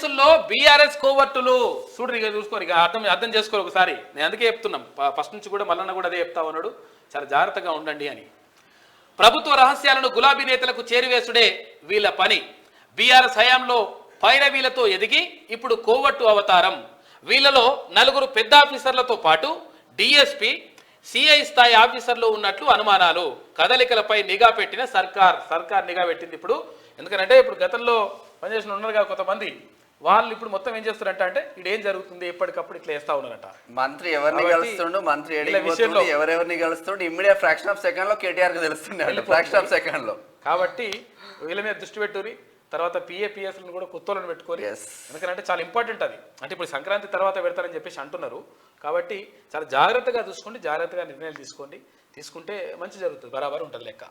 కేసుల్లో బీఆర్ఎస్ కోవర్టులు చూడరు, ఇక చూసుకోరు, ఇక అర్థం చేసుకోరు ఒకసారి. నేను అందుకే చెప్తున్నాం ఫస్ట్ నుంచి కూడా, మల్లన్న కూడా అదే చెప్తా ఉన్నాడు, చాలా జాగ్రత్తగా ఉండండి అని. ప్రభుత్వ రహస్యాలను గులాబీ నేతలకు చేరివేసుడే వీళ్ళ పని. బీఆర్ఎస్ హయాంలో పైరవీలతో ఎదిగి ఇప్పుడు కోవట్టు అవతారం. వీళ్ళలో 4 పెద్ద ఆఫీసర్లతో పాటు డిఎస్పీ, సిఐ స్థాయి ఆఫీసర్లు ఉన్నట్లు అనుమానాలు. కదలికలపై నిఘా పెట్టిన సర్కార్ నిఘా పెట్టింది ఇప్పుడు. ఎందుకంటే ఇప్పుడు గతంలో పనిచేసిన ఉన్నారుగా కొంతమంది, వాళ్ళు ఇప్పుడు మొత్తం ఏం చేస్తారంట అంటే ఇక్కడ ఏం జరుగుతుంది ఎప్పటికప్పుడు ఇట్లా వేస్తా ఉన్నారట. మంత్రి ఎవరిని కలుస్తుండు, మంత్రి ఎవరెవరిని కలుస్తుండు, ఇమ్మీడియట్ ఫ్రాక్షన్ ఆఫ్ సెకండ్ లో కేటీఆర్ కి తెలుస్తుంది, ఫ్రాక్షన్ ఆఫ్ సెకండ్ లో. కాబట్టి వీళ్ళ మీద దృష్టి పెట్టుర్రి. తర్వాత పిఎస్లను కూడా కొత్తలను పెట్టుకోరు, ఎందుకంటే చాలా ఇంపార్టెంట్ అది. అంటే ఇప్పుడు సంక్రాంతి తర్వాత పెడతారని చెప్పేసి అంటున్నారు. కాబట్టి చాలా జాగ్రత్తగా చూసుకోండి, జాగ్రత్తగా నిర్ణయాలు తీసుకుంటే మంచి జరుగుతుంది, బరాబర్ ఉంటుంది లెక్క.